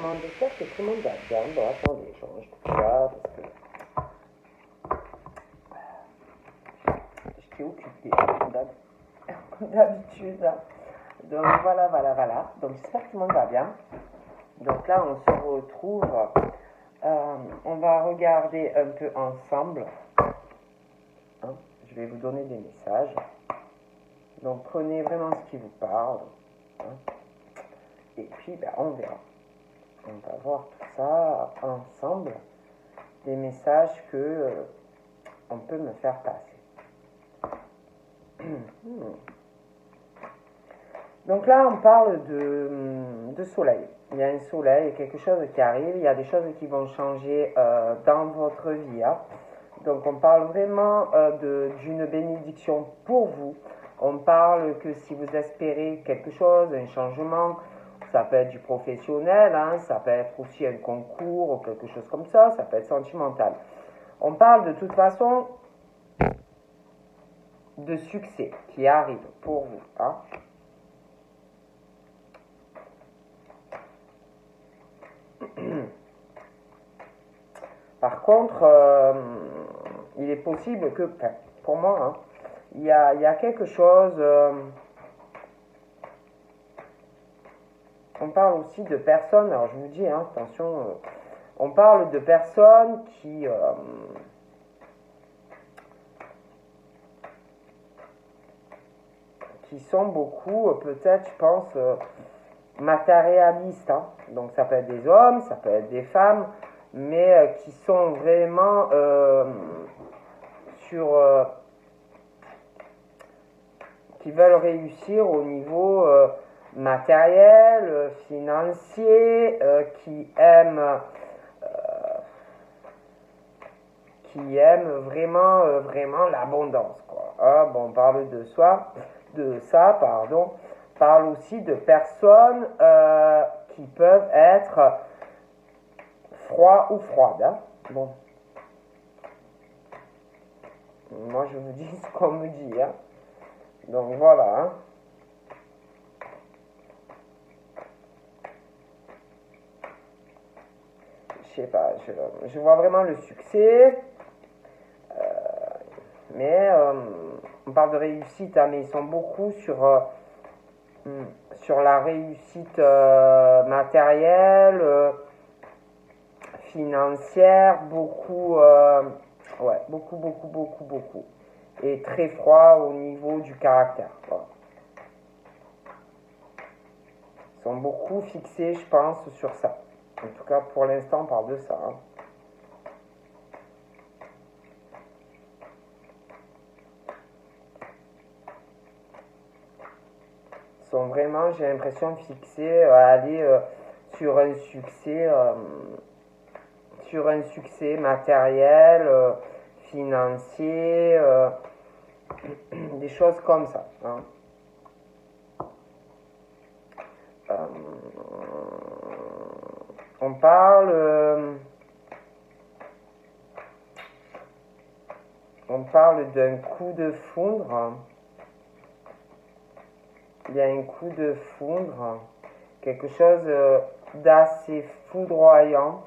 monde, j'espère que tout le monde va bien. Bon, attendez, je range tout ça parce que j'étais occupée comme d'habitude. Donc voilà. Donc j'espère que tout le monde va bien. Donc là, on se retrouve. On va regarder un peu ensemble. Hein, je vais vous donner des messages. Donc prenez vraiment ce qui vous parle. Hein, et puis, ben, on verra. On va voir tout ça ensemble. Des messages que on peut me faire passer. Donc là, on parle de soleil. Il y a un soleil, quelque chose qui arrive. Il y a des choses qui vont changer dans votre vie. Hein. Donc on parle vraiment d'une bénédiction pour vous. On parle que si vous espérez quelque chose, un changement, ça peut être du professionnel, hein, ça peut être aussi un concours ou quelque chose comme ça peut être sentimental. On parle de toute façon de succès qui arrive pour vous. Hein. Par contre, il est possible que, pour moi, hein, il y a quelque chose... on parle aussi de personnes, alors je vous dis, hein, attention, on parle de personnes qui sont beaucoup, peut-être, je pense, matérialistes. Hein. Donc ça peut être des hommes, ça peut être des femmes, mais qui sont vraiment qui veulent réussir au niveau matériel, financier, qui aiment vraiment l'abondance, quoi. Ah, bon, on parle de ça, pardon. On parle aussi de personnes qui peuvent être froides ou froides. Hein. Bon. Moi, je vous dis ce qu'on me dit. Hein. Donc, voilà. Hein. Je sais pas, je vois vraiment le succès. Mais on parle de réussite, hein, mais ils sont beaucoup sur la réussite matérielle, financière, beaucoup, ouais, beaucoup. Et très froid au niveau du caractère. Voilà. Ils sont beaucoup fixés, je pense, sur ça. En tout cas, pour l'instant, on parle de ça. Hein. Sont vraiment, j'ai l'impression, fixés à aller sur un succès matériel, financier, des choses comme ça. Hein. On parle d'un coup de foudre. Hein. Il y a un coup de foudre, quelque chose d'assez foudroyant.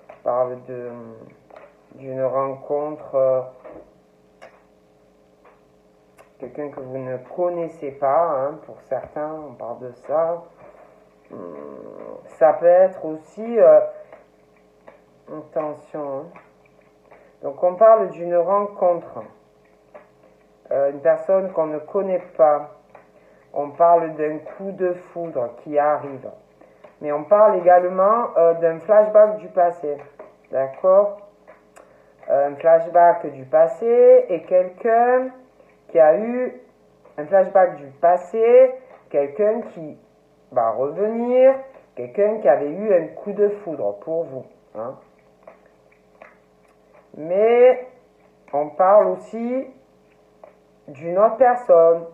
On parle d'une rencontre, quelqu'un que vous ne connaissez pas, hein, pour certains, on parle de ça. Ça peut être aussi, attention, hein. Donc on parle d'une rencontre. Une personne qu'on ne connaît pas. On parle d'un coup de foudre qui arrive. Mais on parle également d'un flashback du passé. D'accord? Un flashback du passé et quelqu'un qui a eu un flashback du passé, quelqu'un qui va revenir, quelqu'un qui avait eu un coup de foudre pour vous. Hein? Mais on parle aussi d'une autre personne,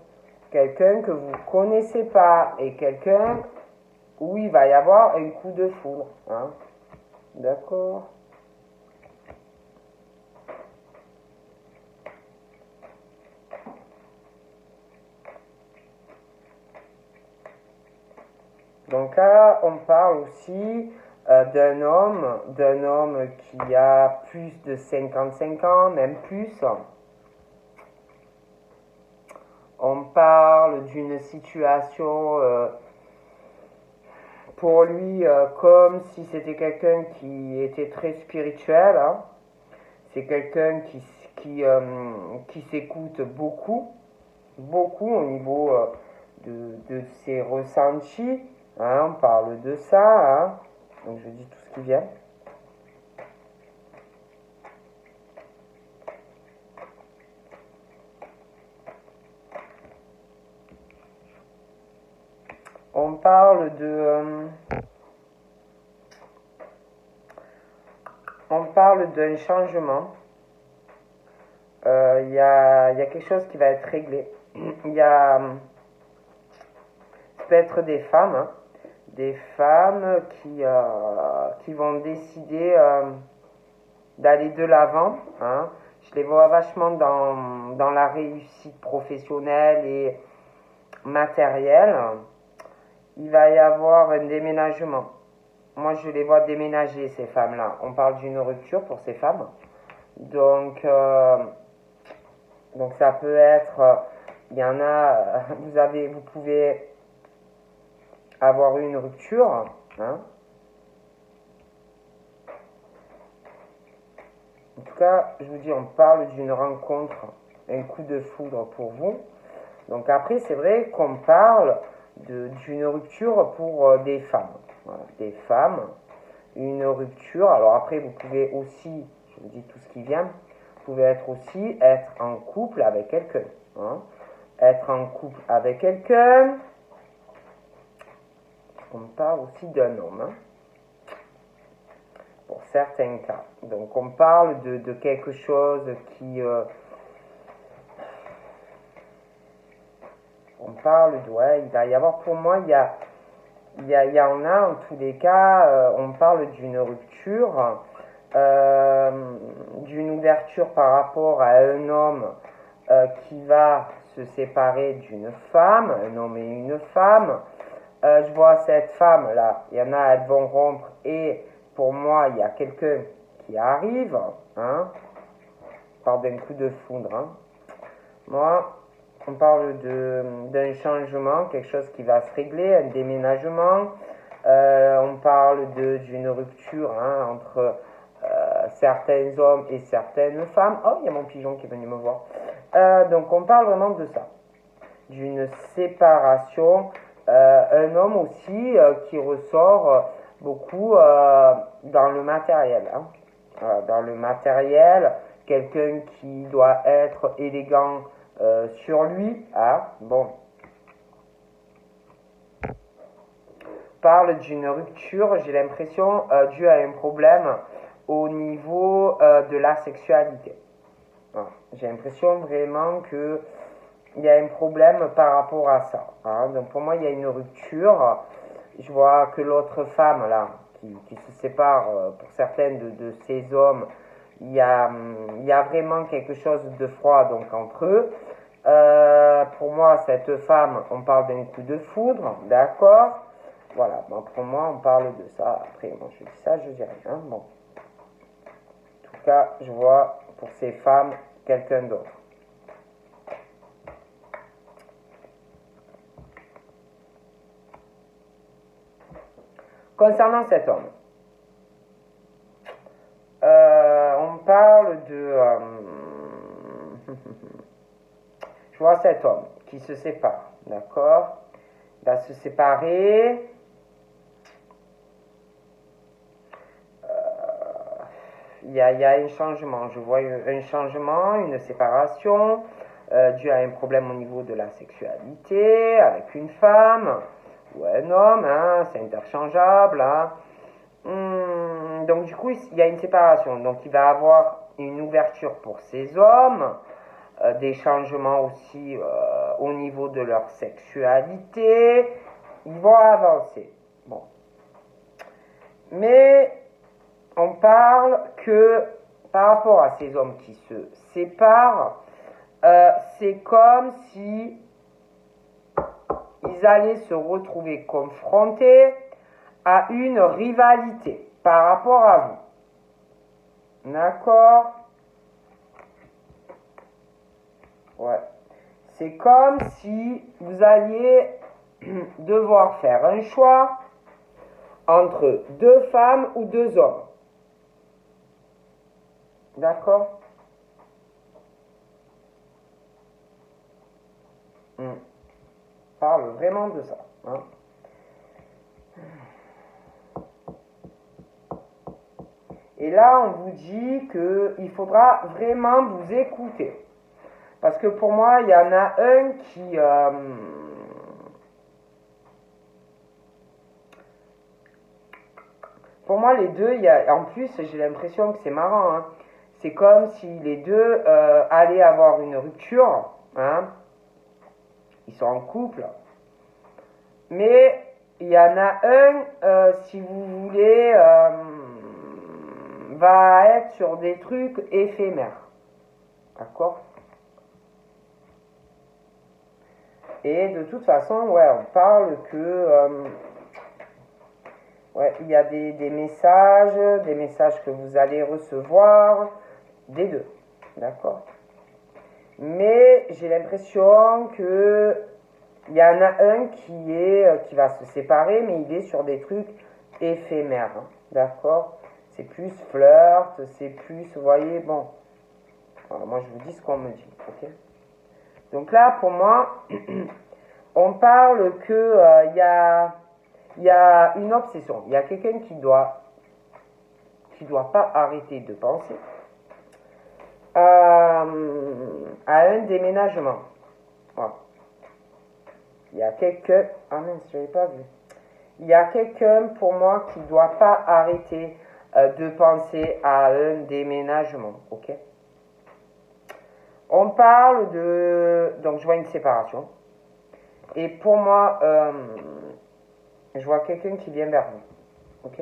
quelqu'un que vous ne connaissez pas et quelqu'un où il va y avoir un coup de foudre. Hein. D'accord? Donc là, on parle aussi d'un homme qui a plus de 55 ans, même plus. On parle d'une situation pour lui comme si c'était quelqu'un qui était très spirituel. Hein. C'est quelqu'un qui s'écoute beaucoup, beaucoup au niveau de ses ressentis. Hein, on parle de ça. Hein. Donc je dis tout ce qui vient. On parle d'un changement. Il y a quelque chose qui va être réglé. Il y a, ça peut être des femmes, hein, des femmes qui vont décider d'aller de l'avant. Hein. Je les vois vachement dans la réussite professionnelle et matérielle. Il va y avoir un déménagement. Moi, je les vois déménager, ces femmes-là. On parle d'une rupture pour ces femmes. Donc ça peut être, il y en a, vous pouvez avoir eu une rupture, hein. En tout cas, je vous dis, on parle d'une rencontre, un coup de foudre pour vous. Donc après, c'est vrai qu'on parle d'une rupture pour des femmes. Voilà, des femmes, une rupture. Alors après, vous pouvez aussi, je vous dis tout ce qui vient, vous pouvez aussi être en couple avec quelqu'un. Hein. Être en couple avec quelqu'un. On parle aussi d'un homme. Hein. Pour certains cas. Donc on parle de quelque chose qui... on parle de... Ouais, il va y avoir pour moi, il y en a en tous les cas, on parle d'une rupture, d'une ouverture par rapport à un homme qui va se séparer d'une femme, un homme et une femme. Je vois cette femme-là, il y en a, elles vont rompre et pour moi, il y a quelqu'un qui arrive. Hein. On parle d'un coup de foudre. Hein. Moi, on parle d'un changement, quelque chose qui va se régler, un déménagement. On parle d'une rupture hein, entre certains hommes et certaines femmes. Oh, il y a mon pigeon qui est venu me voir. Donc, on parle vraiment de ça. D'une séparation. Un homme aussi qui ressort beaucoup dans le matériel. Hein. Dans le matériel, quelqu'un qui doit être élégant sur lui. Hein. Bon. Parle d'une rupture, j'ai l'impression, due à un problème au niveau de la sexualité. Hein. J'ai l'impression vraiment que il y a un problème par rapport à ça. Hein. Donc pour moi, il y a une rupture. Je vois que l'autre femme, là, qui se sépare pour certaines de ces hommes, il y a vraiment quelque chose de froid donc, entre eux. Pour moi, cette femme, on parle d'un coup de foudre, d'accord. Voilà, bon, pour moi, on parle de ça. Après, moi, je dis ça, je dis rien. Bon. En tout cas, je vois pour ces femmes quelqu'un d'autre. Concernant cet homme, on parle de... je vois cet homme qui se sépare, d'accord? Il va se séparer. Il y a un changement, je vois un changement, une séparation dû à un problème au niveau de la sexualité avec une femme ou un homme, hein, c'est interchangeable. Hein. Donc du coup, il y a une séparation, donc il va avoir une ouverture pour ces hommes, des changements aussi au niveau de leur sexualité, ils vont avancer. Bon. Mais on parle que par rapport à ces hommes qui se séparent, c'est comme si ils allaient se retrouver confrontés à une rivalité par rapport à vous. D'accord? Ouais. C'est comme si vous alliez devoir faire un choix entre deux femmes ou deux hommes. D'accord? Parle vraiment de ça. Hein? Et là, on vous dit qu'il faudra vraiment vous écouter. Parce que pour moi, il y en a un qui... pour moi, les deux, en plus, j'ai l'impression que c'est marrant. Hein? C'est comme si les deux allaient avoir une rupture. Hein? Ils sont en couple. Mais il y en a un, si vous voulez, va être sur des trucs éphémères. D'accord? Et de toute façon, ouais, on parle que... ouais, il y a des messages que vous allez recevoir des deux. D'accord? Mais j'ai l'impression que il y en a un qui va se séparer, mais il est sur des trucs éphémères. Hein, d'accord? C'est plus flirt, c'est plus, vous voyez, bon. Alors moi, je vous dis ce qu'on me dit, ok? Donc là, pour moi, on parle que il y a une obsession. Il y a quelqu'un qui doit pas arrêter de penser à un déménagement. Voilà. Il y a quelqu'un... Ah mince, je n'avais pas vu. Il y a quelqu'un, pour moi, qui ne doit pas arrêter de penser à un déménagement. Ok? On parle de... Donc, je vois une séparation. Et pour moi, je vois quelqu'un qui vient vers vous. Ok?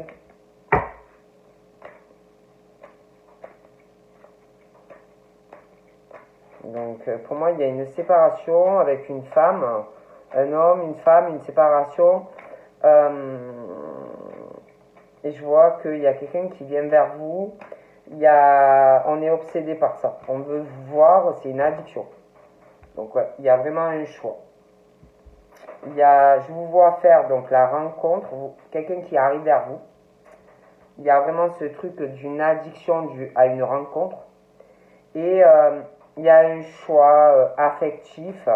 Donc, pour moi, il y a une séparation avec une femme, un homme, une femme, une séparation. Et je vois qu'il y a quelqu'un qui vient vers vous. On est obsédé par ça. On veut vous voir, c'est une addiction. Donc, ouais, il y a vraiment un choix. Je vous vois faire donc la rencontre, quelqu'un qui arrive vers vous. Il y a vraiment ce truc d'une addiction à une rencontre. Et il y a un choix affectif.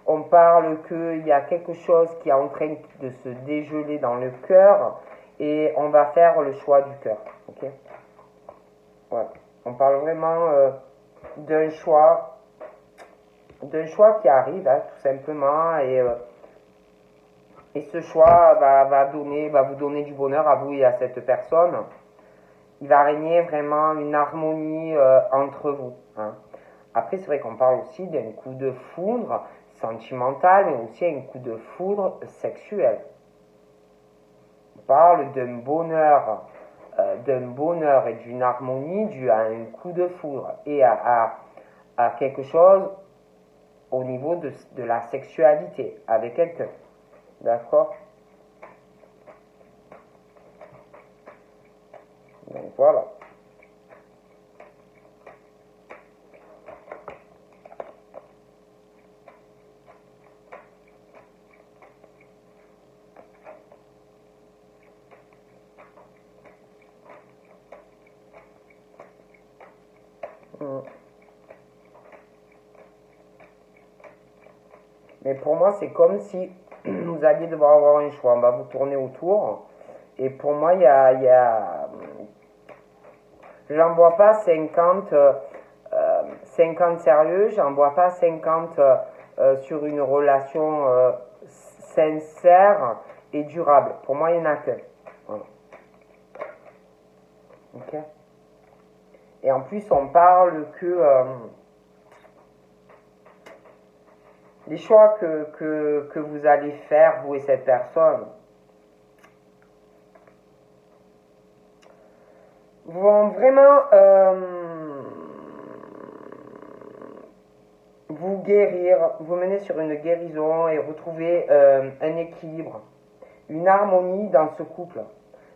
On parle qu'il y a quelque chose qui est en train de se dégeler dans le cœur et on va faire le choix du cœur. Ok? Ouais. On parle vraiment d'un choix qui arrive, hein, tout simplement, et ce choix va vous donner du bonheur à vous et à cette personne. Il va régner vraiment une harmonie entre vous. Hein. Après, c'est vrai qu'on parle aussi d'un coup de foudre sentimental, mais aussi un coup de foudre sexuel. On parle d'un bonheur et d'une harmonie dû à un coup de foudre et à quelque chose au niveau de la sexualité avec quelqu'un. D'accord? Donc voilà. Mais pour moi, c'est comme si vous alliez devoir avoir un choix. On va vous tourner autour. Et pour moi, j'en vois pas 50 sérieux, j'en vois pas 50 sur une relation sincère et durable. Pour moi, il n'y en a qu'un. Voilà. Ok? Et en plus, on parle que les choix que vous allez faire, vous et cette personne, vont vraiment vous guérir, vous mener sur une guérison et retrouver un équilibre, une harmonie dans ce couple,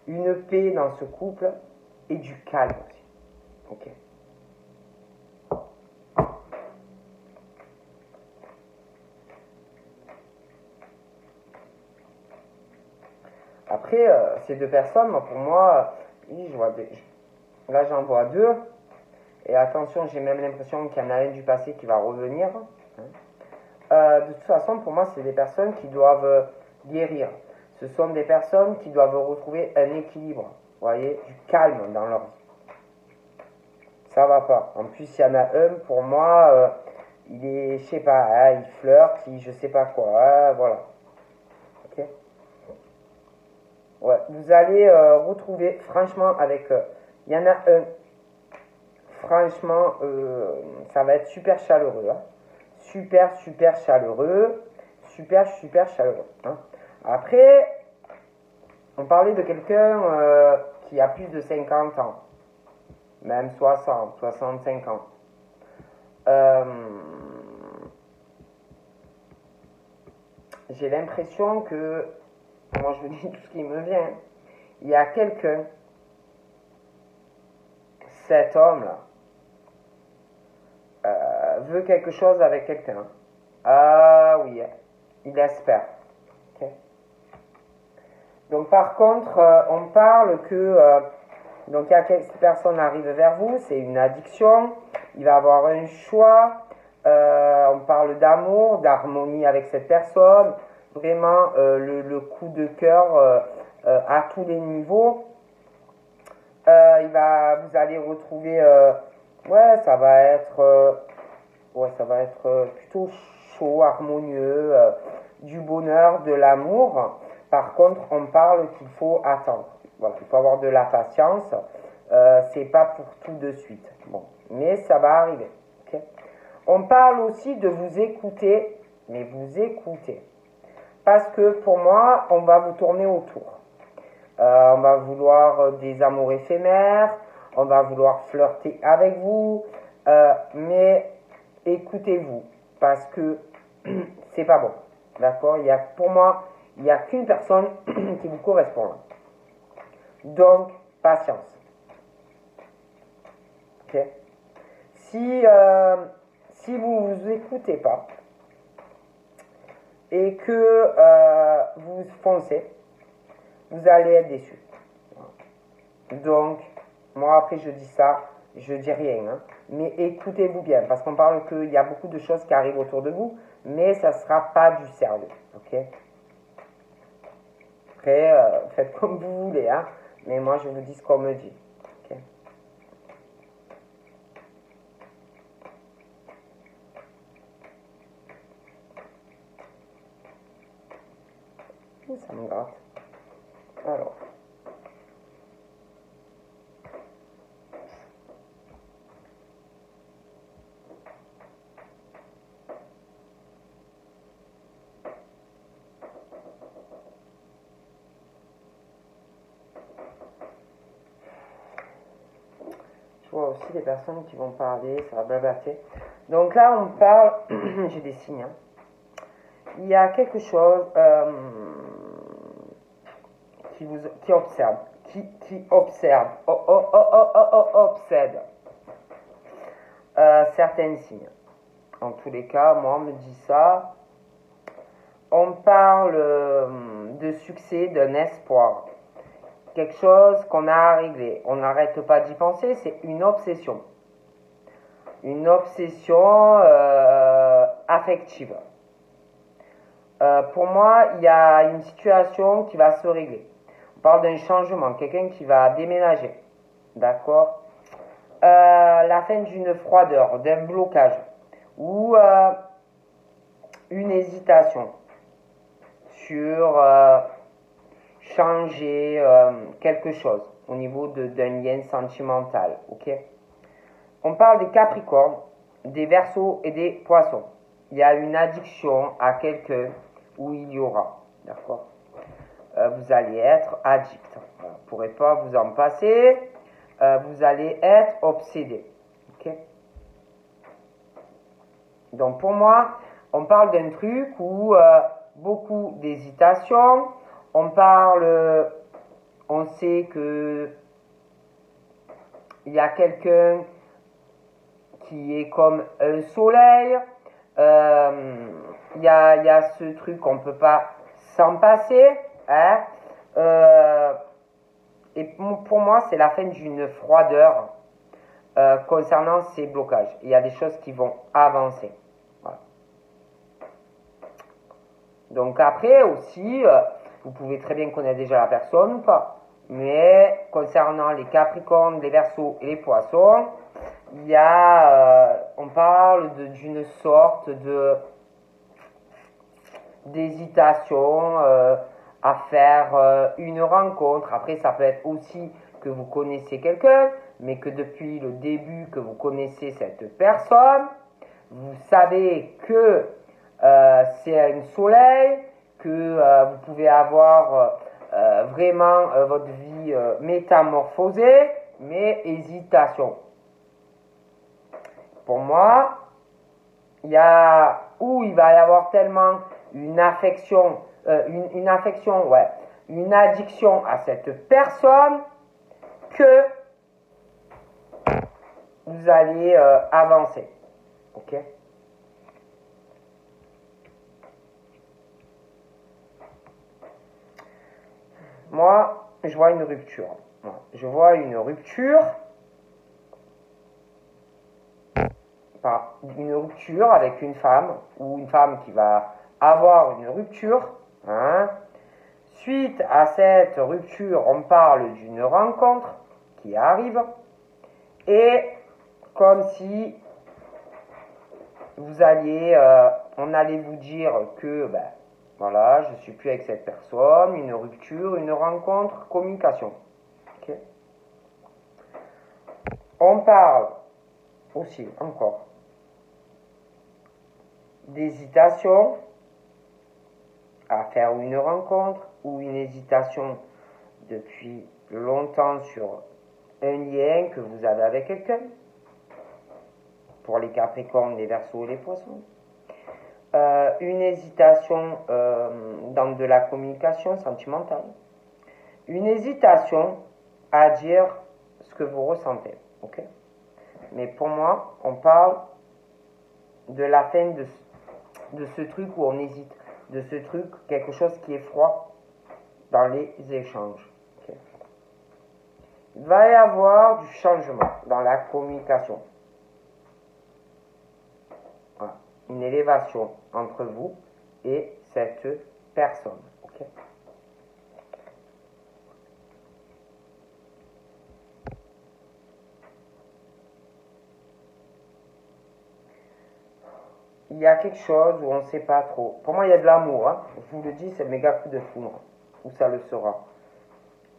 une paix dans ce couple et du calme aussi. Ok. Après, ces deux personnes, pour moi, oui, là j'en vois deux. Et attention, j'ai même l'impression qu'il y en a un du passé qui va revenir. De toute façon, pour moi, c'est des personnes qui doivent guérir. Ce sont des personnes qui doivent retrouver un équilibre, vous voyez, du calme dans leur vie. Ça va pas. En plus, il y en a un, pour moi, il est, je sais pas, hein, il flirte, je sais pas quoi, hein, voilà. Ok. Ouais, vous allez retrouver, franchement, avec, il y en a un, franchement, ça va être super chaleureux, hein. Super, super chaleureux, super, super chaleureux, hein. Après, on parlait de quelqu'un qui a plus de 50 ans, même 60, 65 ans. J'ai l'impression que, moi je vous dis tout ce qui me vient, il y a quelqu'un, cet homme-là, veut quelque chose avec quelqu'un. Ah oui, il espère. Okay. Donc par contre, on parle que donc il y a cette personne arrive vers vous, c'est une addiction, il va avoir un choix, on parle d'amour, d'harmonie avec cette personne, vraiment le coup de cœur à tous les niveaux. Vous allez retrouver, ouais, ça va être plutôt chaud, harmonieux, du bonheur, de l'amour. Par contre, on parle qu'il faut attendre. Voilà, il faut avoir de la patience. C'est pas pour tout de suite. Bon, mais ça va arriver. Okay. On parle aussi de vous écouter, mais vous écoutez. Parce que pour moi, on va vous tourner autour. On va vouloir des amours éphémères, on va vouloir flirter avec vous, mais écoutez-vous, parce que c'est pas bon. D'accord? Pour moi, il n'y a qu'une personne qui vous correspond là. Donc, patience. Ok? Si vous ne vous écoutez pas et que vous foncez, vous allez être déçu. Donc, moi après je dis ça, je dis rien, hein, mais écoutez-vous bien, parce qu'on parle qu'il y a beaucoup de choses qui arrivent autour de vous, mais ça ne sera pas du sérieux, ok? Après, faites comme vous voulez, hein, mais moi je vous dis ce qu'on me dit, ok? Ça me gratte. Alors. Je vois aussi des personnes qui vont parler, ça va blablater. Donc là, on parle, j'ai des signes, hein. Il y a quelque chose qui observe, qui observe, obsède certains signes. En tous les cas, moi, on me dit ça. On parle de succès, d'un espoir. Quelque chose qu'on a à régler. On n'arrête pas d'y penser, c'est une obsession. Une obsession affective. Pour moi, il y a une situation qui va se régler. On parle d'un changement, quelqu'un qui va déménager. D'accord? La fin d'une froideur, d'un blocage. Ou une hésitation sur changer quelque chose au niveau d'un lien sentimental. Ok? On parle des Capricornes, des Verseaux et des Poissons. Il y a une addiction à quelqu'un où il y aura, d'accord? Vous allez être addict. Vous ne pourrez pas vous en passer. Vous allez être obsédé. Ok? Donc pour moi, on parle d'un truc où beaucoup d'hésitation. On parle, on sait que il y a quelqu'un qui est comme un soleil. Il y a ce truc qu'on ne peut pas s'en passer. Hein. Et pour moi, c'est la fin d'une froideur concernant ces blocages. Il y a des choses qui vont avancer. Voilà. Donc après aussi, vous pouvez très bien connaître déjà la personne ou pas. Mais concernant les Capricornes, les Verseaux et les Poissons, il y a, on parle d'une sorte d'hésitation à faire une rencontre. Après, ça peut être aussi que vous connaissez quelqu'un, mais que depuis le début que vous connaissez cette personne, vous savez que c'est un soleil, que vous pouvez avoir vraiment votre vie métamorphosée, mais hésitation. Pour moi, il va y avoir tellement une affection, une addiction à cette personne que vous allez avancer. Ok? Moi, je vois une rupture. Je vois une rupture. Une rupture avec une femme ou une femme qui va avoir une rupture. Hein. Suite à cette rupture, on parle d'une rencontre qui arrive et comme si vous alliez, on allait vous dire que voilà, je suis plus avec cette personne, une rupture, une rencontre, communication. Okay. On parle aussi encore d'hésitation à faire une rencontre ou une hésitation depuis longtemps sur un lien que vous avez avec quelqu'un, pour les Capricornes, les Verseaux et les Poissons. Une hésitation dans de la communication sentimentale. Une hésitation à dire ce que vous ressentez. Okay. Mais pour moi, on parle de la fin de ce truc où on hésite, de ce truc, quelque chose qui est froid dans les échanges. Okay. Il va y avoir du changement dans la communication. Voilà. Une élévation entre vous et cette personne. Okay. Il y a quelque chose où on ne sait pas trop. Pour moi, il y a de l'amour. Hein. Je vous le dis, c'est le méga coup de foudre. Ou ça le sera.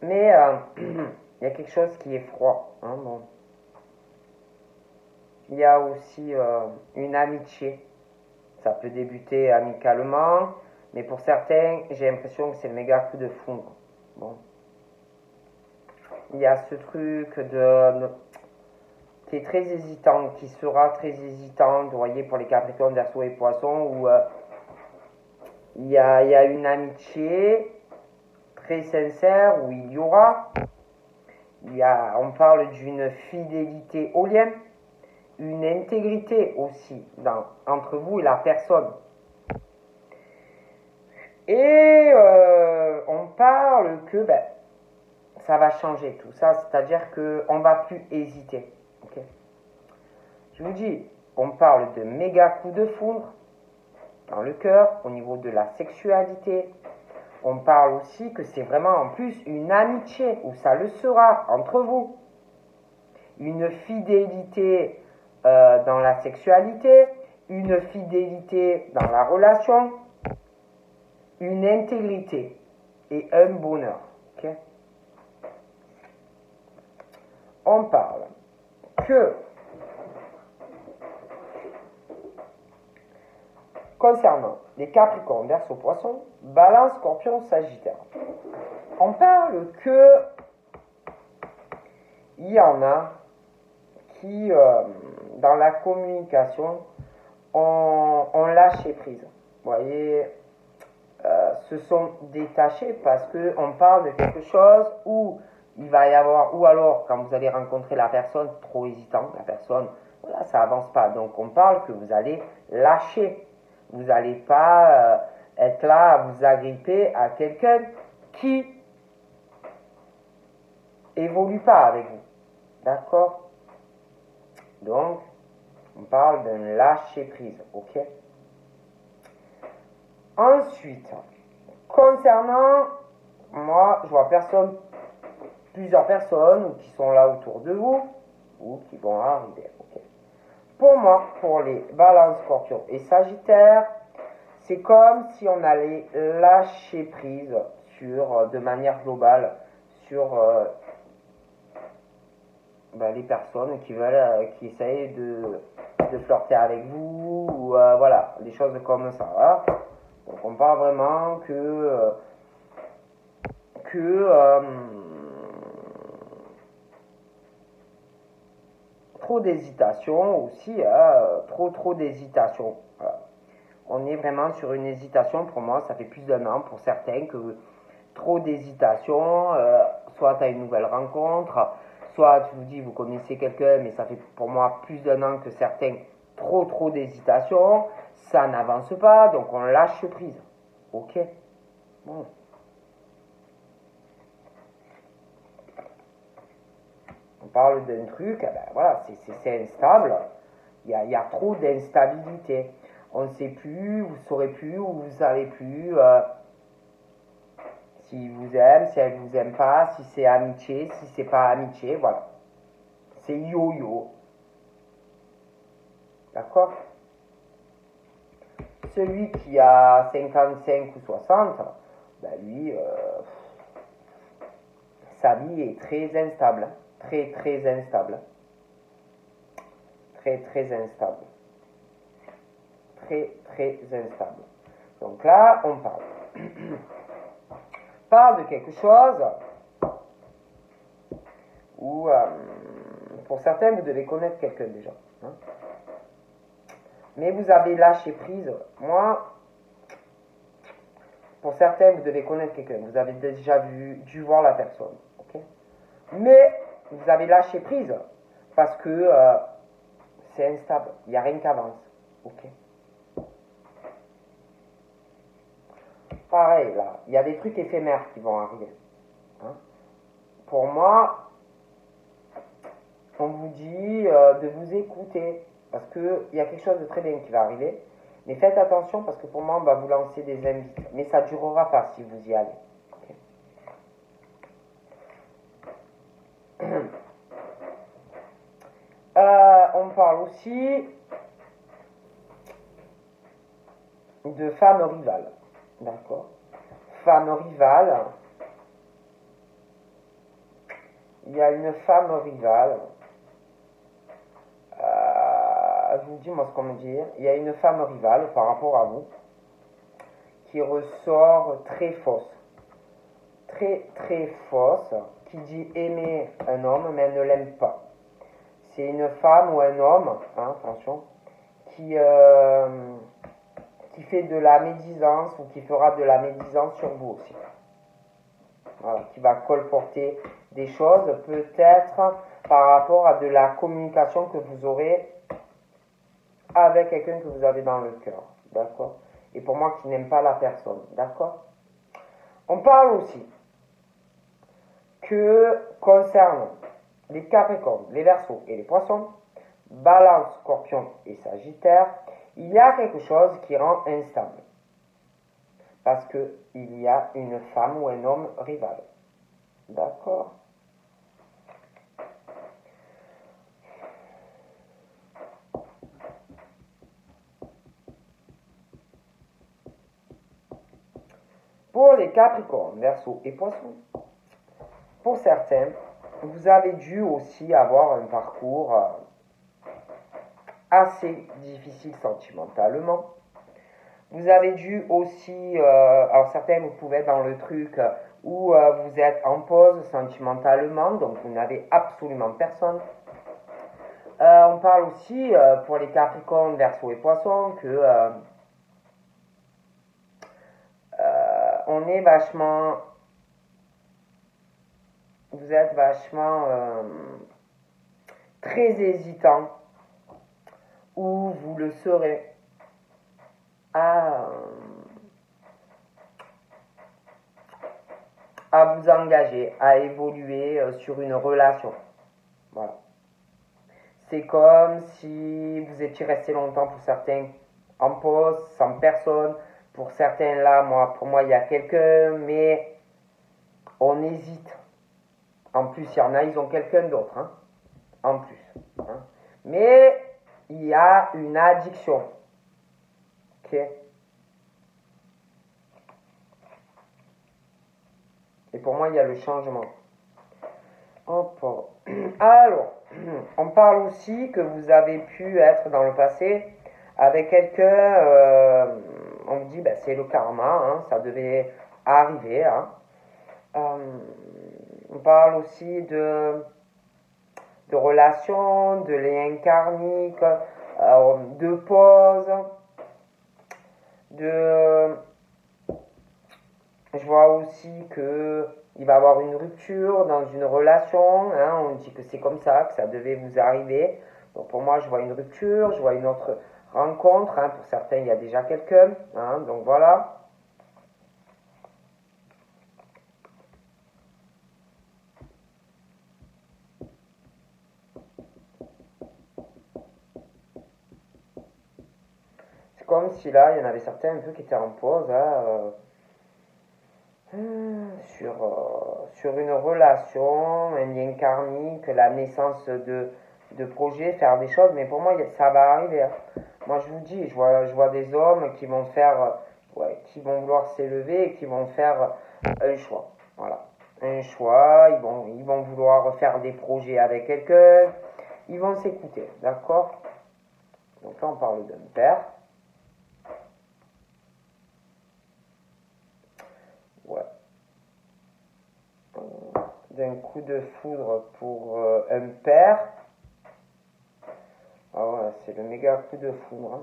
Mais il y a quelque chose qui est froid. Hein, bon. Il y a aussi une amitié. Ça peut débuter amicalement. Mais pour certains, j'ai l'impression que c'est le méga coup de foudre. Bon. Il y a ce truc qui est très hésitant, qui sera très hésitant, vous voyez, pour les Capricornes, Verseaux et Poissons, où il y a une amitié très sincère, où il y aura, on parle d'une fidélité au lien, une intégrité aussi entre vous et la personne. Et on parle que ça va changer tout ça, c'est-à-dire qu'on ne va plus hésiter. Okay. Je vous dis, on parle de méga coup de foudre dans le cœur, au niveau de la sexualité. On parle aussi que c'est vraiment en plus une amitié, où ça le sera entre vous. Une fidélité dans la sexualité, une fidélité dans la relation, une intégrité et un bonheur. Okay. On parle que concernant les Capricornes, Verseaux, Poissons, Balance, Scorpion, Sagittaire, on parle que il y en a qui, dans la communication, ont lâché prise. Vous voyez, se sont détachés parce qu'on parle de quelque chose où il va y avoir, ou alors quand vous allez rencontrer la personne trop hésitante, la personne, voilà, ça avance pas. Donc on parle que vous allez lâcher. Vous n'allez pas être là à vous agripper à quelqu'un qui évolue pas avec vous. D'accord? Donc, on parle d'un lâcher prise, ok? Ensuite, concernant, moi, je vois plusieurs personnes qui sont là autour de vous, ou qui vont arriver, ok? Pour moi, pour les balances, scorpions et sagittaires, c'est comme si on allait lâcher prise sur, de manière globale, sur les personnes qui veulent, qui essayent de flirter avec vous, ou voilà, des choses comme ça. Hein. Donc on parle vraiment que trop d'hésitation aussi, trop d'hésitation. Voilà. On est vraiment sur une hésitation, pour moi ça fait plus d'un an pour certains que trop d'hésitation, soit à une nouvelle rencontre, soit je vous dis vous connaissez quelqu'un mais ça fait pour moi plus d'un an que certains trop d'hésitation, ça n'avance pas donc on lâche prise. Ok, bon. On parle d'un truc, voilà, c'est instable, il y a trop d'instabilité. On ne sait plus, vous ne saurez plus, ou vous ne savez plus si vous aime, si elle vous aime pas, si c'est amitié, si c'est pas amitié, voilà. C'est yo-yo. D'accord? Celui qui a 55 ou 60, lui, sa vie est très instable. Très instable. Très instable. Très instable. Donc là, on parle de quelque chose où, pour certains, vous devez connaître quelqu'un déjà. Hein? Mais vous avez lâché prise. Moi, pour certains, vous devez connaître quelqu'un. Vous avez déjà dû voir la personne. Okay? Mais vous avez lâché prise parce que c'est instable. Il n'y a rien qui avance. Ok. Pareil, là, il y a des trucs éphémères qui vont arriver. Hein? Pour moi, on vous dit de vous écouter parce qu'il y a quelque chose de très bien qui va arriver. Mais faites attention parce que pour moi, on va vous lancer des invites. Mais ça ne durera pas si vous y allez. Okay. On parle aussi de femmes rivales. D'accord. Femme rivale. Il y a une femme rivale. Je vous dis moi ce qu'on me dit. Il y a une femme rivale par rapport à vous qui ressort très fausse. Très fausse. Qui dit aimer un homme mais elle ne l'aime pas. C'est une femme ou un homme, hein, attention, qui fait de la médisance ou qui fera de la médisance sur vous aussi. Voilà, qui va colporter des choses peut-être par rapport à de la communication que vous aurez avec quelqu'un que vous avez dans le cœur. D'accord? Et pour moi qui n'aime pas la personne. D'accord? On parle aussi que concernant les Capricornes, les Verseaux et les Poissons, Balance, Scorpion et Sagittaire, il y a quelque chose qui rend instable. Parce qu'il y a une femme ou un homme rival. D'accord? Pour les Capricornes, Verseaux et Poissons, pour certains, vous avez dû aussi avoir un parcours assez difficile sentimentalement. Vous avez dû aussi, alors certains vous pouvez être dans le truc où vous êtes en pause sentimentalement, donc vous n'avez absolument personne. On parle aussi pour les Capricornes, Verseau et Poissons que on est vachement, vous êtes vachement très hésitant ou vous le serez à vous engager, à évoluer sur une relation. Voilà. C'est comme si vous étiez resté longtemps pour certains en pause, sans personne. Pour certains là, pour moi, il y a quelqu'un, mais on hésite. En plus, il y en a, ils ont quelqu'un d'autre, hein, en plus. Hein. Mais il y a une addiction. Ok. Et pour moi, il y a le changement. Hop. Alors, on parle aussi que vous avez pu être dans le passé avec quelqu'un, on me dit, ben, c'est le karma, hein, ça devait arriver. Hein. On parle aussi de relations, de liens karmiques, de pause, je vois aussi que il va y avoir une rupture dans une relation, hein, on dit que c'est comme ça, que ça devait vous arriver. Donc pour moi, je vois une rupture, je vois une autre rencontre, hein, pour certains, il y a déjà quelqu'un, hein, donc voilà. C'est comme si là, il y en avait certains un peu qui étaient en pause, hein, sur une relation, un lien karmique, la naissance de projets, faire des choses, mais pour moi, ça va arriver. Hein. Moi, je vous dis, je vois des hommes qui vont faire, qui vont vouloir s'élever et qui vont faire un choix. Voilà. Un choix, ils vont vouloir faire des projets avec quelqu'un, ils vont s'écouter, d'accord? Donc là, on parle d'un père. Ouais. D'un coup de foudre pour un père. Ah ouais, c'est le méga coup de foudre. Hein.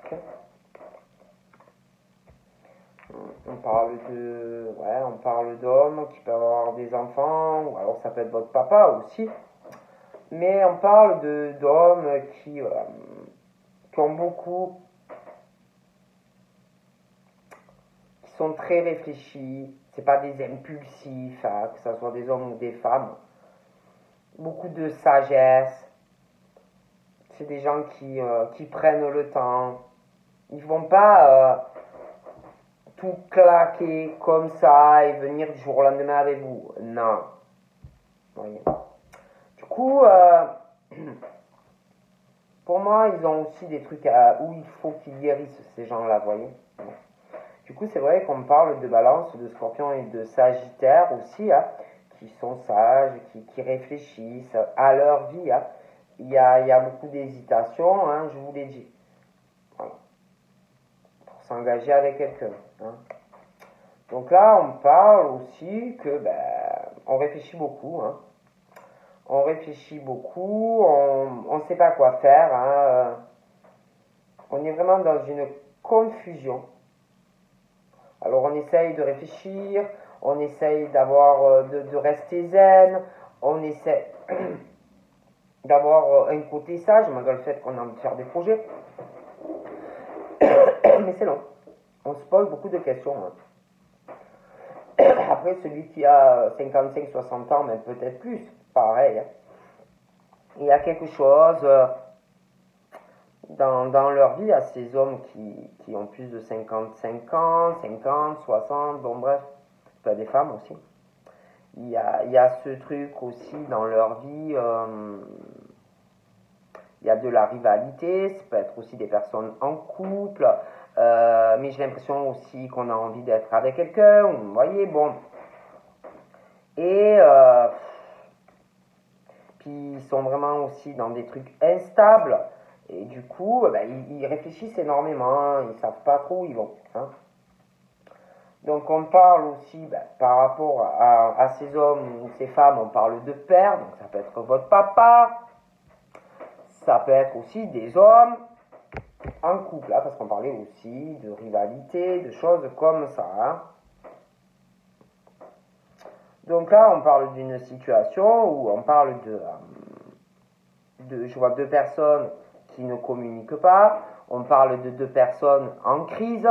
Okay. On parle d'hommes qui peuvent avoir des enfants, ou alors ça peut être votre papa aussi. Mais on parle d'hommes qui ont beaucoup, qui sont très réfléchis. C'est pas des impulsifs, hein, que ce soit des hommes ou des femmes. Beaucoup de sagesse. C'est des gens qui prennent le temps. Ils vont pas tout claquer comme ça et venir du jour au lendemain avec vous. Non. Voyez. Du coup, pour moi, ils ont aussi des trucs où il faut qu'ils guérissent ces gens-là, voyez. Du coup, c'est vrai qu'on parle de balance, de scorpion et de sagittaire aussi, hein, qui sont sages, qui réfléchissent à leur vie. Hein. Il y a beaucoup d'hésitation, hein, je vous l'ai dit. Voilà. Pour s'engager avec quelqu'un. Hein. Donc là, on parle aussi que on réfléchit beaucoup. Hein. On réfléchit beaucoup, on ne sait pas quoi faire. Hein. On est vraiment dans une confusion. Alors on essaye de réfléchir, on essaye de rester zen, on essaie d'avoir un côté sage, malgré le fait qu'on a envie de faire des projets. Mais c'est long. On se pose beaucoup de questions. Hein. Après, celui qui a 55-60 ans, mais peut-être plus, pareil. Hein. Il y a quelque chose dans leur vie, à ces hommes qui ont plus de 55 ans, 50, 60, bon bref, pas des femmes aussi. Il y a ce truc aussi dans leur vie, il y a de la rivalité, ça peut être aussi des personnes en couple, mais j'ai l'impression aussi qu'on a envie d'être avec quelqu'un, vous voyez, bon. Et puis ils sont vraiment aussi dans des trucs instables, et du coup, ils réfléchissent énormément, ils savent pas trop où ils vont. Hein. Donc on parle aussi, par rapport à ces hommes ou ces femmes, on parle de père, donc ça peut être votre papa, ça peut être aussi des hommes en couple, là, parce qu'on parlait aussi de rivalité, de choses comme ça. Hein. Donc là, on parle d'une situation où on parle je vois deux personnes qui ne communiquent pas, on parle de deux personnes en crise,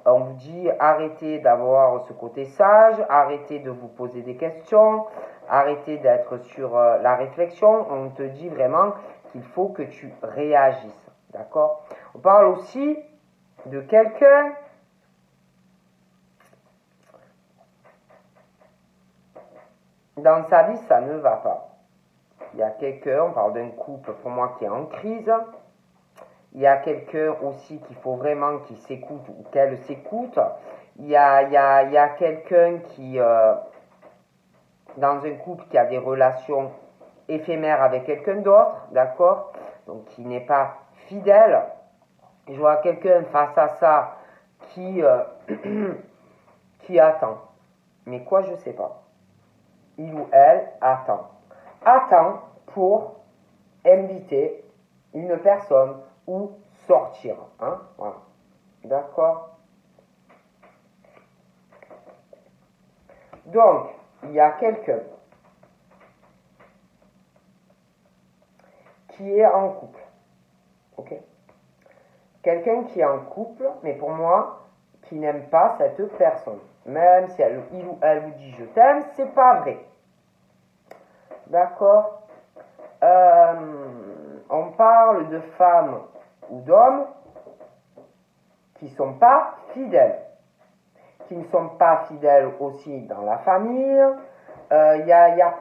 on vous dit arrêtez d'avoir ce côté sage, arrêtez de vous poser des questions, arrêtez d'être sur la réflexion, on te dit vraiment qu'il faut que tu réagisses, d'accord? On parle aussi de quelqu'un dans sa vie, ça ne va pas. Il y a quelqu'un, on parle d'un couple pour moi qui est en crise. Il y a quelqu'un aussi qu'il faut vraiment qu'il s'écoute ou qu'elle s'écoute. Il y a quelqu'un qui, dans un couple qui a des relations éphémères avec quelqu'un d'autre, d'accord? Donc qui n'est pas fidèle. Et je vois quelqu'un face à ça qui, qui attend. Mais quoi, je ne sais pas. Il ou elle attend. Attend pour inviter une personne ou sortir. Hein? Voilà. D'accord? Donc, il y a quelqu'un qui est en couple. Ok? Quelqu'un qui est en couple, mais pour moi, qui n'aime pas cette personne. Même si il ou elle vous dit je t'aime, c'est pas vrai. D'accord? On parle de femmes ou d'hommes qui ne sont pas fidèles. Qui ne sont pas fidèles aussi dans la famille. Il n'y a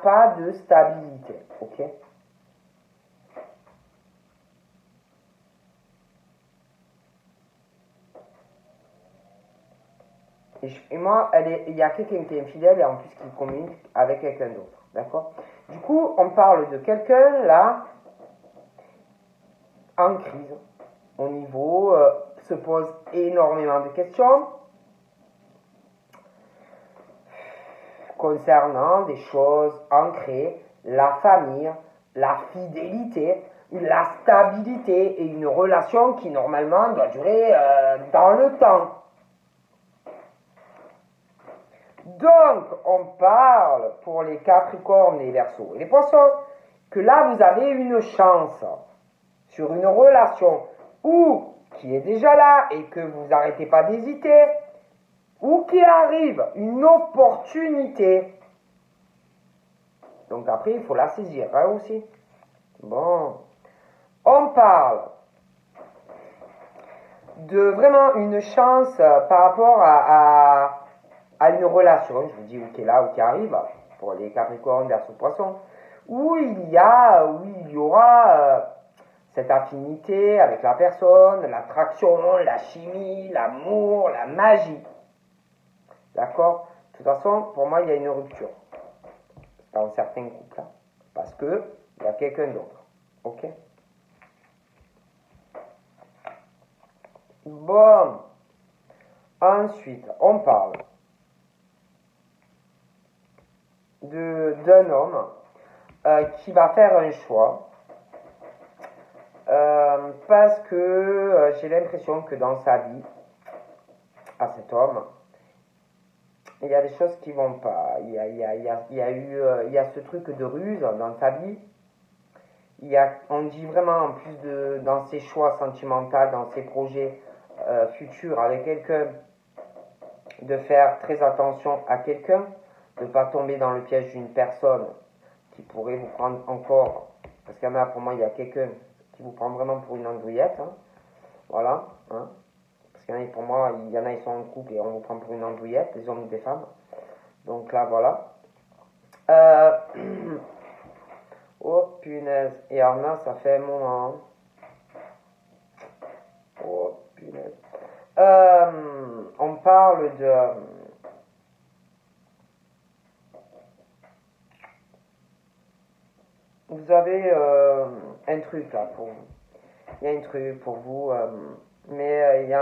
pas de stabilité. Ok? Et moi, il y a quelqu'un qui est infidèle et en plus qui communique avec quelqu'un d'autre. D'accord? Du coup, on parle de quelqu'un là en crise. Au niveau, se pose énormément de questions concernant des choses ancrées, la famille, la fidélité, la stabilité et une relation qui normalement doit durer dans le temps. Donc, on parle pour les Capricornes, les Verseaux et les Poissons, que là, vous avez une chance sur une relation ou qui est déjà là et que vous n'arrêtez pas d'hésiter, ou qui arrive une opportunité. Donc après, il faut la saisir hein, aussi. Bon, on parle de vraiment une chance par rapport à une relation, je vous dis où qui est là, où qui arrive, pour les Capricornes, Verseaux, Poissons, où il y aura cette affinité avec la personne, l'attraction, la chimie, l'amour, la magie. D'accord? De toute façon, pour moi, il y a une rupture dans certains couples. Hein, parce que il y a quelqu'un d'autre. Ok? Bon. Ensuite, on parle d'un homme qui va faire un choix parce que j'ai l'impression que dans sa vie, à cet homme, il y a des choses qui vont pas. Il y a ce truc de ruse dans sa vie. On dit vraiment en plus dans ses choix sentimentaux, dans ses projets futurs avec quelqu'un, de faire très attention à quelqu'un, de ne pas tomber dans le piège d'une personne qui pourrait vous prendre encore, parce qu'il y en a, pour moi, il y a quelqu'un qui vous prend vraiment pour une andouillette, hein, voilà, hein, parce qu'il y en a, pour moi, il y en a, ils sont en couple et on vous prend pour une andouillette, les hommes ou des femmes, donc là, voilà. Oh punaise, et alors là, ça fait un moment, hein. Oh punaise. On parle de... Vous avez un truc là pour vous. Il y a un truc pour vous, mais il y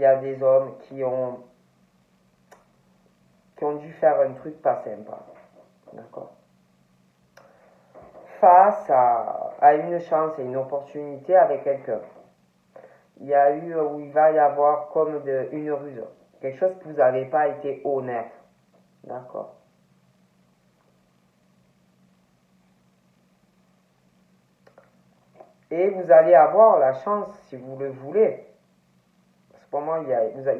a des hommes qui ont qui ont dû faire un truc pas sympa. D'accord? Face à une chance et une opportunité avec quelqu'un. Il y a eu où il va y avoir comme une ruse. Quelque chose que vous n'avez pas été honnête. D'accord? Et vous allez avoir la chance, si vous le voulez. Parce que pour moi, il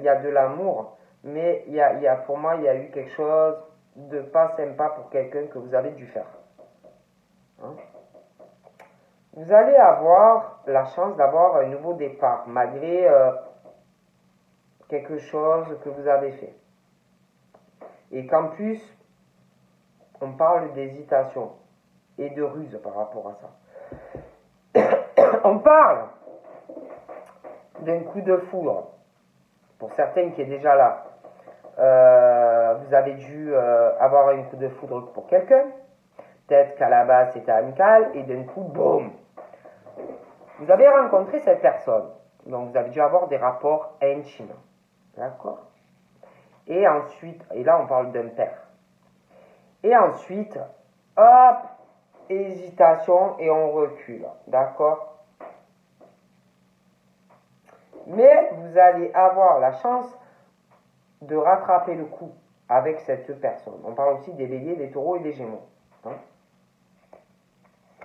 y a de l'amour. Mais pour moi, il y a eu quelque chose de pas sympa pour quelqu'un que vous avez dû faire. Hein? Vous allez avoir la chance d'avoir un nouveau départ, malgré quelque chose que vous avez fait. Et qu'en plus, on parle d'hésitation et de ruse par rapport à ça. On parle d'un coup de foudre, pour certains qui est déjà là. Vous avez dû avoir un coup de foudre pour quelqu'un. Peut-être qu'à la base c'était amical et d'un coup, boum. Vous avez rencontré cette personne. Donc vous avez dû avoir des rapports intimes. D'accord? Et ensuite, et là on parle d'un père. Et ensuite, hop, hésitation et on recule. D'accord? Mais vous allez avoir la chance de rattraper le coup avec cette personne. On parle aussi des béliers, des taureaux et des gémeaux. Hein?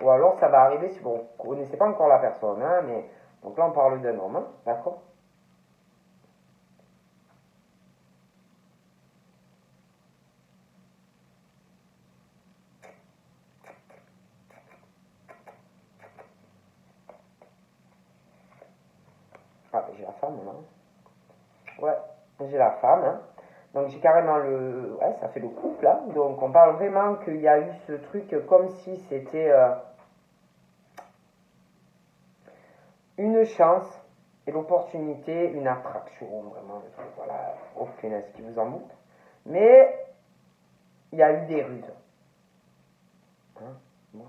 Ou alors ça va arriver si vous ne connaissez pas encore la personne. Hein, mais, donc là on parle d'un homme. Hein, d'accord? Ah, j'ai la femme là. Ouais, j'ai la femme. Hein. Donc j'ai carrément le... Ouais, ça fait le couple là. Donc on parle vraiment qu'il y a eu ce truc comme si c'était une chance et l'opportunité, une attraction, vraiment le truc, voilà, oh punaise qui vous en doute. Mais il y a eu des ruses. Hein, bon.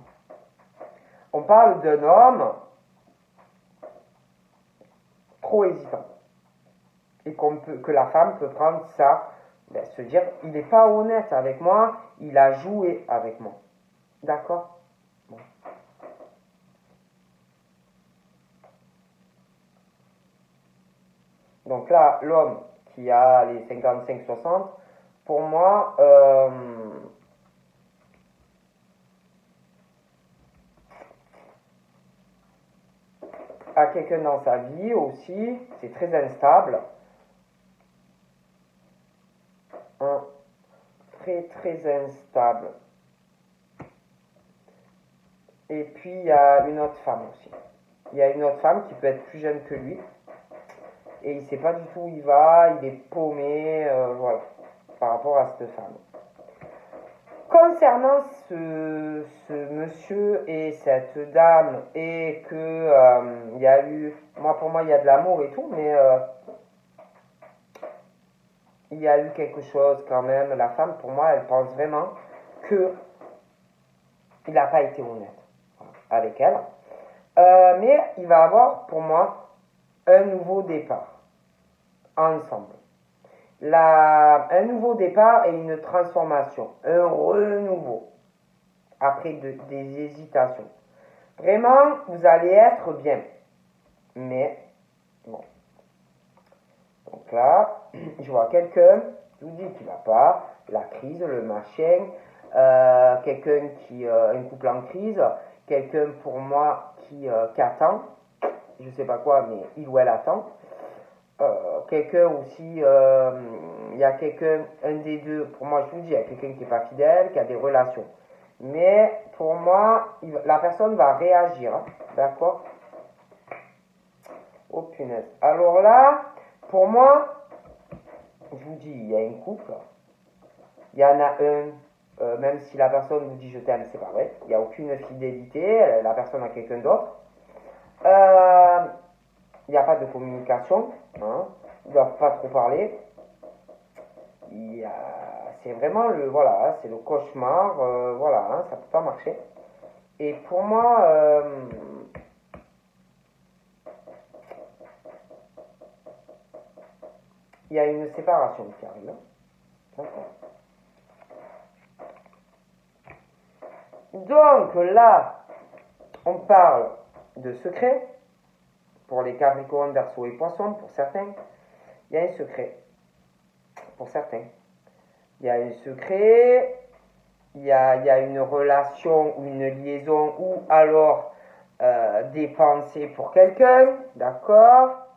On parle d'un homme trop hésitant. Et que la femme peut prendre ça, ben, se dire, il n'est pas honnête avec moi, il a joué avec moi. D'accord? Bon. Donc là, l'homme qui a les 55-60, pour moi, a quelqu'un dans sa vie aussi, c'est très instable. Hein, très très instable. Et puis il y a une autre femme aussi. Il y a une autre femme qui peut être plus jeune que lui. Et il ne sait pas du tout où il va, il est paumé, voilà, par rapport à cette femme. Concernant ce monsieur et cette dame, et que il y a eu, pour moi il y a de l'amour et tout, mais il y a eu quelque chose quand même. La femme, pour moi, elle pense vraiment que il n'a pas été honnête avec elle. Mais il va avoir, pour moi, un nouveau départ ensemble. Un nouveau départ et une transformation, un renouveau après des hésitations. Vraiment, vous allez être bien. Mais, bon. Donc là, je vois quelqu'un, je vous dis qu'il n'a pas, la crise, le machin, quelqu'un un couple en crise, quelqu'un pour moi qui attend, je sais pas quoi, mais il ou elle attend. Quelqu'un aussi, il y a quelqu'un, un des deux, pour moi je vous dis, il y a quelqu'un qui n'est pas fidèle, qui a des relations. Mais pour moi, la personne va réagir, hein, d'accord? Oh punaise. Alors là, pour moi, je vous dis, il y a un couple, il y en a un, même si la personne vous dit je t'aime, c'est pas vrai, il n'y a aucune fidélité, la personne a quelqu'un d'autre. Il n'y a pas de communication, hein, ils ne doivent pas trop parler. C'est vraiment voilà, c'est le cauchemar, voilà, hein, ça ne peut pas marcher. Et pour moi, il y a une séparation qui arrive. D'accord. Donc là, on parle de secret. Pour les Capricornes, Verseau et Poissons, pour certains, il y a un secret. Pour certains. Il y a un secret, il y a une relation ou une liaison ou alors des pensées pour quelqu'un, d'accord?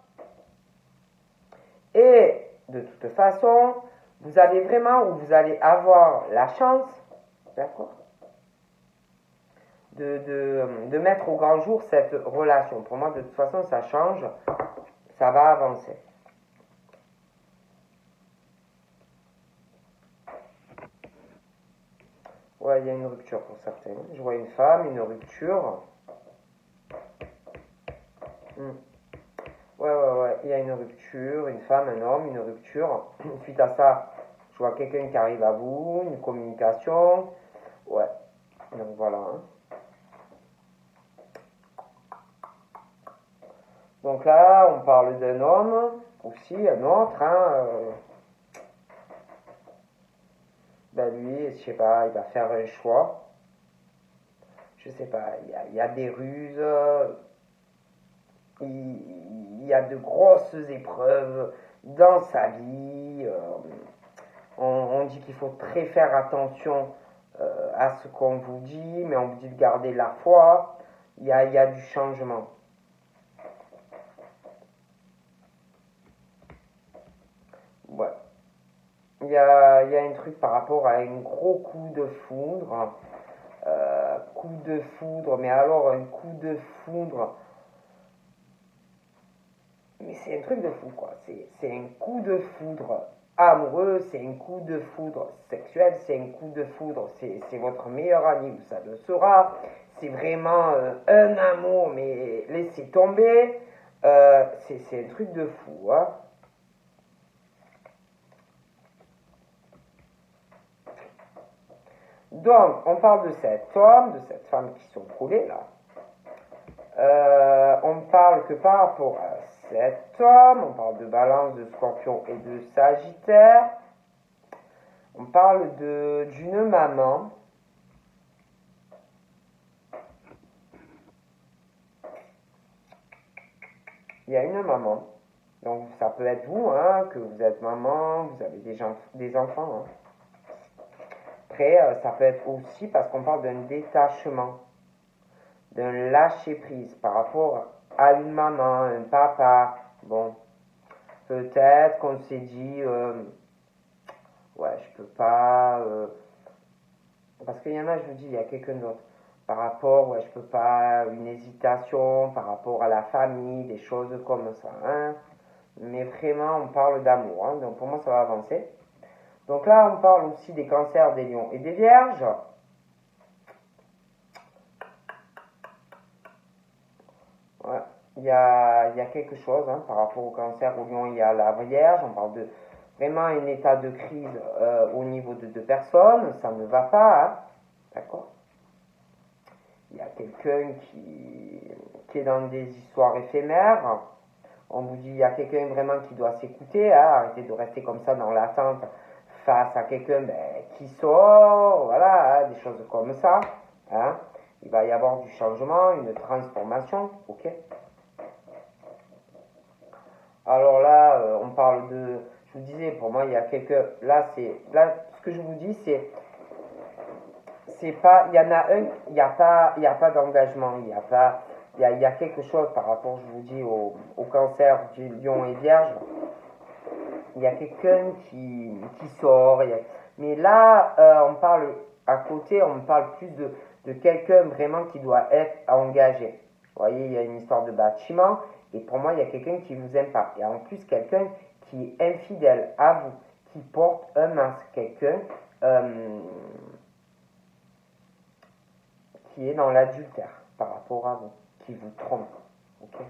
Et de toute façon, vous avez vraiment ou vous allez avoir la chance, d'accord? De mettre au grand jour cette relation. Pour moi, de toute façon, ça change, ça va avancer. Ouais, il y a une rupture pour certains. Je vois une femme, une rupture. Ouais, il y a une rupture, une femme, un homme, une rupture. Suite à ça, je vois quelqu'un qui arrive à vous, une communication. Ouais, donc voilà. Donc là, on parle d'un homme, aussi un autre. Ben lui, je sais pas, il va faire un choix. Je sais pas, il y a des ruses, il y a de grosses épreuves dans sa vie. On dit qu'il faut très faire attention à ce qu'on vous dit, mais on vous dit de garder la foi. Il y a du changement. Ouais. Il y a un truc par rapport à un gros coup de foudre. Coup de foudre, mais alors un coup de foudre. Mais c'est un truc de fou, quoi. C'est un coup de foudre amoureux, c'est un coup de foudre sexuel, c'est un coup de foudre. C'est votre meilleur ami, ou ça le sera. C'est vraiment un amour, mais laissez tomber. C'est un truc de fou, hein. Donc, on parle de cet homme, de cette femme qui sont trouvés là. On parle que par rapport à cet homme, on parle de Balance, de Scorpion et de Sagittaire. On parle d'une maman. Il y a une maman. Donc ça peut être vous, hein, que vous êtes maman, vous avez des enfants. Hein. Après, ça peut être aussi parce qu'on parle d'un détachement, d'un lâcher-prise par rapport à une maman, un papa. Bon, peut-être qu'on s'est dit, ouais, je peux pas... parce qu'il y en a, je vous dis, il y a quelqu'un d'autre. Par rapport, ouais, je peux pas, une hésitation par rapport à la famille, des choses comme ça. Hein. Mais vraiment, on parle d'amour. Hein. Donc pour moi, ça va avancer. Donc là, on parle aussi des cancers, des lions et des vierges. Ouais. Il y a quelque chose hein, par rapport au cancer, au lion, il y a la vierge. On parle de vraiment un état de crise au niveau de deux personnes. Ça ne va pas. Hein. D'accord? Il y a quelqu'un qui est dans des histoires éphémères. On vous dit, il y a quelqu'un vraiment qui doit s'écouter. Hein, arrêtez de rester comme ça dans l'attente face à quelqu'un qui sort. Voilà, hein, des choses comme ça. Hein. Il va y avoir du changement, une transformation. Ok. Alors là, on parle de... Je vous disais, pour moi, il y a quelques... Là, ce que je vous dis, c'est pas, il y en a un, il y a pas d'engagement, il y a quelque chose par rapport, je vous dis, au cancer du lion et vierge. Il y a quelqu'un qui sort, mais là, on parle, à côté, on parle plus de quelqu'un vraiment qui doit être engagé. Vous voyez, il y a une histoire de bâtiment, et pour moi, il y a quelqu'un qui vous aime pas. Et en plus, quelqu'un qui est infidèle à vous, qui porte un masque, quelqu'un qui est dans l'adultère par rapport à vous, qui vous trompe. Okay.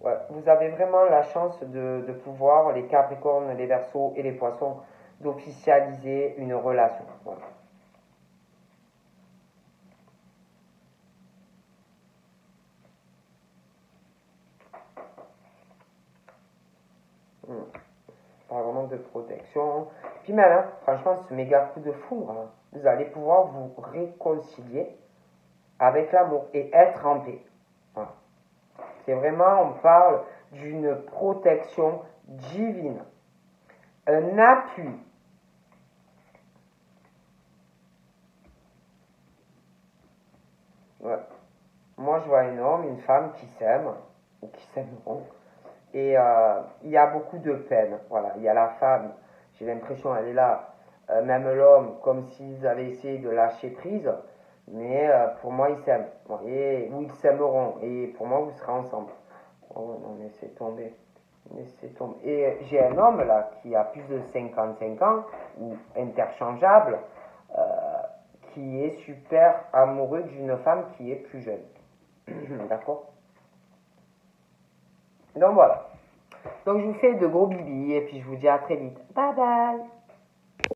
Ouais, vous avez vraiment la chance de pouvoir, les Capricornes, les Verseaux et les Poissons, d'officialiser une relation. Voilà. Pas vraiment de protection. Puis même, hein, franchement, ce méga coup de foudre, hein, vous allez pouvoir vous réconcilier avec l'amour et être en paix. Voilà. C'est vraiment, on parle d'une protection divine, un appui. Ouais. Moi, je vois un homme, une femme qui s'aiment, ou qui s'aimeront, et il y a beaucoup de peine. Voilà, il y a la femme, j'ai l'impression, elle est là, même l'homme, comme s'ils avaient essayé de lâcher prise, mais pour moi, ils s'aiment. Et, ou ils s'aimeront, et pour moi, vous serez ensemble. Oh non, laissez tomber. Laissez tomber. Et j'ai un homme là qui a plus de 55 ans, ou interchangeable, euh, qui est super amoureux d'une femme qui est plus jeune. D'accord. Donc voilà. Donc je vous fais de gros bibis et puis je vous dis à très vite. Bye bye.